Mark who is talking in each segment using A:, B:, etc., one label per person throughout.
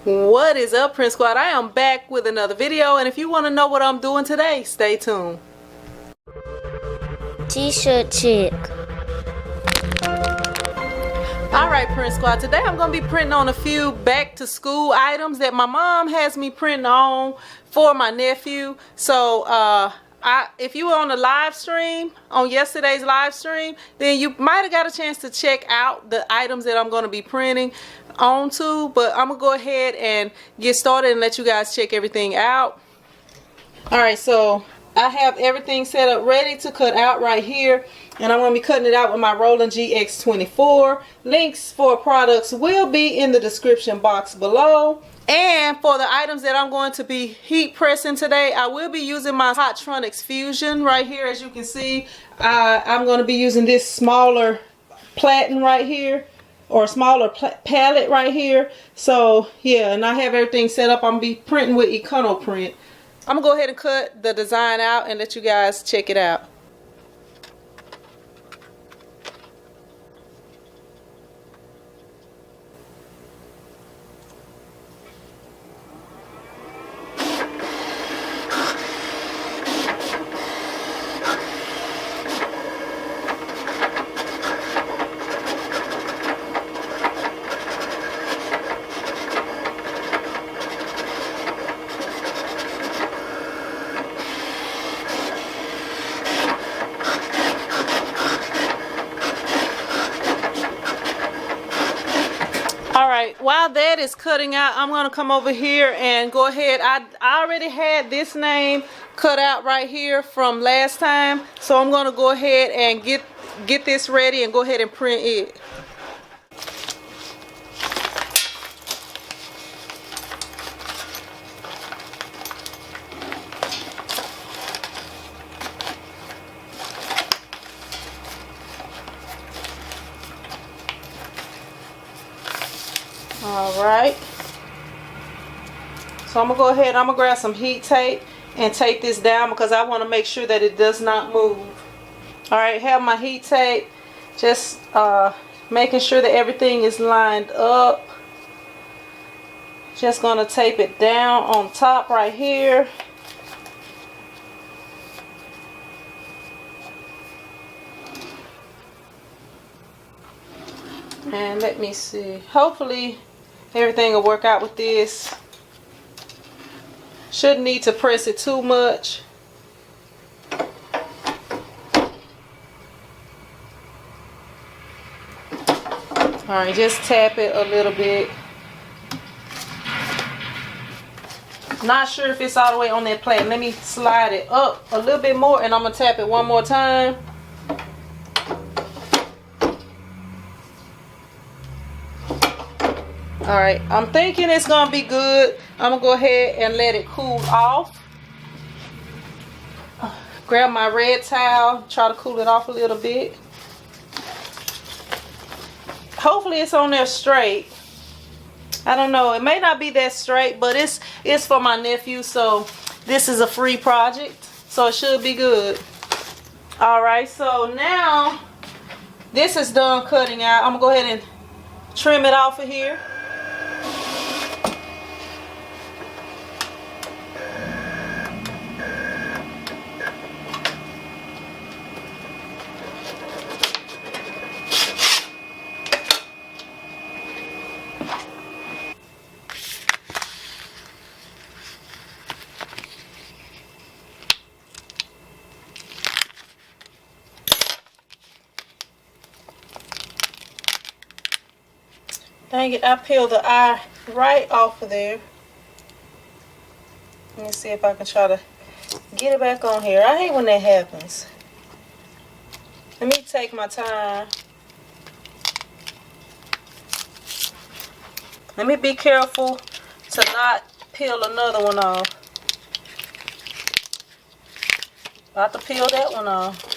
A: What is up, Print Squad? I am back with another video, and if you want to know what I'm doing today, stay tuned.
B: T-shirt chick.
A: Alright, Print Squad, today I'm going to be printing on a few back to school items that my mom has me printing on for my nephew. So if you were on the live stream, on yesterday's live stream, then you might have got a chance to check out the items that I'm going to be printing onto, but I'm going to go ahead and get started and let you guys check everything out. Alright, so I have everything set up ready to cut out right here, and I'm going to be cutting it out with my Roland GX24. Links for products will be in the description box below. And for the items that I'm going to be heat pressing today, I will be using my Hotronix Fusion right here. As you can see, I'm going to be using this smaller platen right here, or smaller palette right here. So yeah, and I have everything set up. I'm going to be printing with EconoPrint. I'm going to go ahead and cut the design out and let you guys check it out. Alright, while that is cutting out, I'm going to come over here and go ahead. I already had this name cut out right here from last time, so I'm going to go ahead and get this ready and go ahead and print it. Alright, so I'm going to go ahead, I'm going to grab some heat tape and tape this down because I want to make sure that it does not move. Alright, have my heat tape, just making sure that everything is lined up. Just going to tape it down on top right here. And let me see, hopefully everything will work out with this. Shouldn't need to press it too much. Alright, just tap it a little bit. Not sure if it's all the way on that plate. Let me slide it up a little bit more and I'm going to tap it one more time. Alright, I'm thinking it's going to be good. I'm going to go ahead and let it cool off. Grab my red towel, try to cool it off a little bit. Hopefully it's on there straight. I don't know, it may not be that straight, but it's for my nephew, so this is a free project, so it should be good. Alright, so now this is done cutting out. I'm going to go ahead and trim it off of here. Dang it, I peeled the eye right off of there. Let me see if I can try to get it back on here. I hate when that happens. Let me take my time. Let me be careful to not peel another one off. About to peel that one off.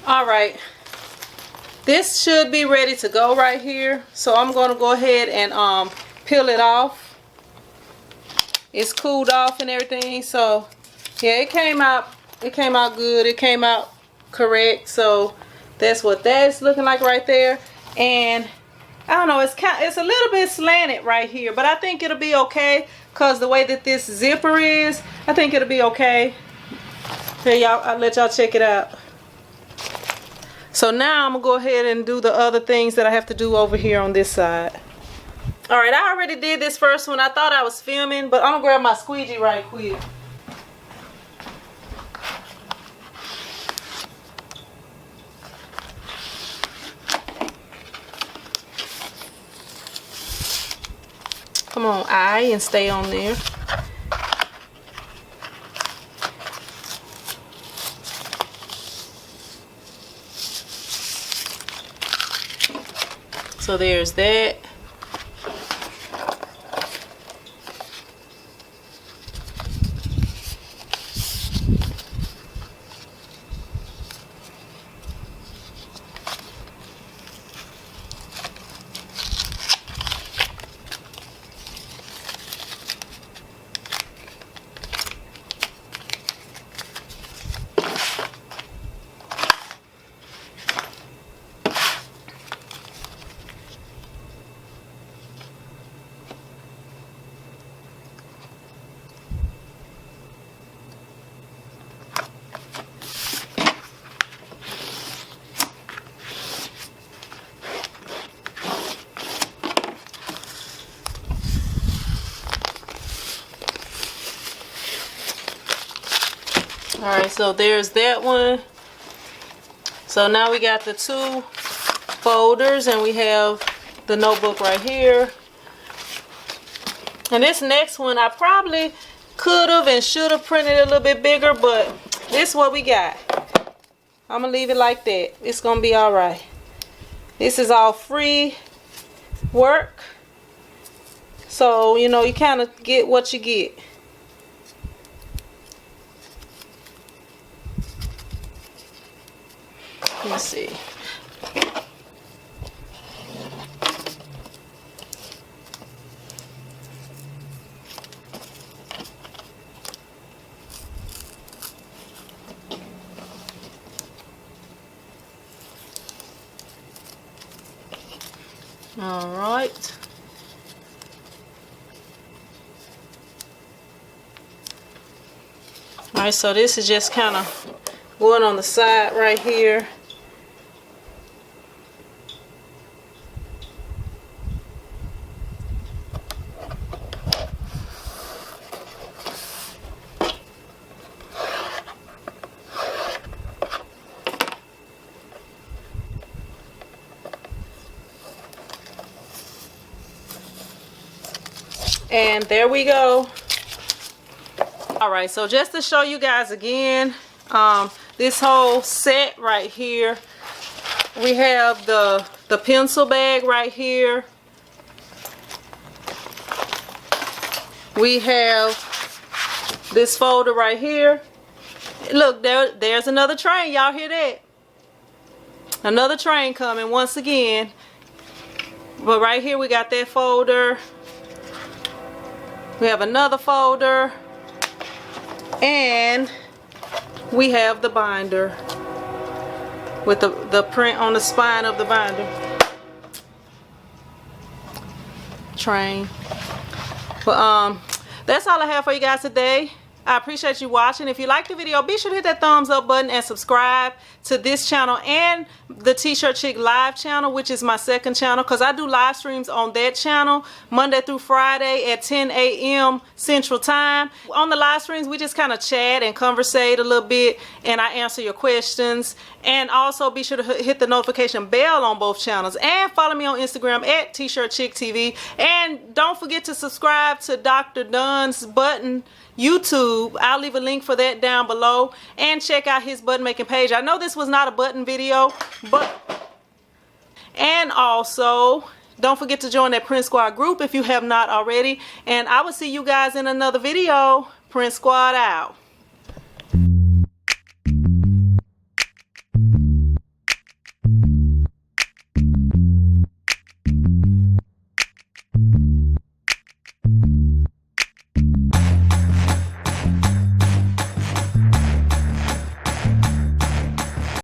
A: Alright, this should be ready to go right here. So I'm going to go ahead and peel it off. It's cooled off and everything. So yeah, it came out good. It came out correct. So that's what that's looking like right there. And I don't know, it's a little bit slanted right here, but I think it'll be okay because the way that this zipper is, I think it'll be okay. Here, y'all, I'll let y'all check it out. So now I'm gonna go ahead and do the other things that I have to do over here on this side. Alright, I already did this first one. I thought I was filming, but I'm gonna grab my squeegee right quick. Come on, eye, and stay on there. So there's that. Alright, so there's that one. So now we got the two folders and we have the notebook right here. And this next one I probably could have and should have printed a little bit bigger, but this is what we got. I'm gonna leave it like that. It's gonna be alright. This is all free work, so you know, you kind of get what you get. Let's see. All right. All right, so this is just kind of going on the side right here. And there we go. All right, so just to show you guys again, this whole set right here, we have the pencil bag right here. We have this folder right here. Look, there's another train. Y'all hear that? Another train coming once again. But right here we got that folder. We have another folder, and we have the binder with the print on the spine of the binder. Train. But that's all I have for you guys today. I appreciate you watching. If you like the video, be sure to hit that thumbs up button and subscribe to this channel and the T-Shirt Chick live channel, which is my second channel, because I do live streams on that channel Monday through Friday at 10 a.m. Central Time. On the live streams, we just kind of chat and conversate a little bit, and I answer your questions. And also be sure to hit the notification bell on both channels, and follow me on Instagram at T-Shirt Chick TV. And don't forget to subscribe to Dr. Dunn's Button YouTube. I'll leave a link for that down below, and check out his button making page. I know this was not a button video, but and also don't forget to join that Print Squad group if you have not already, and I will see you guys in another video. Print Squad out.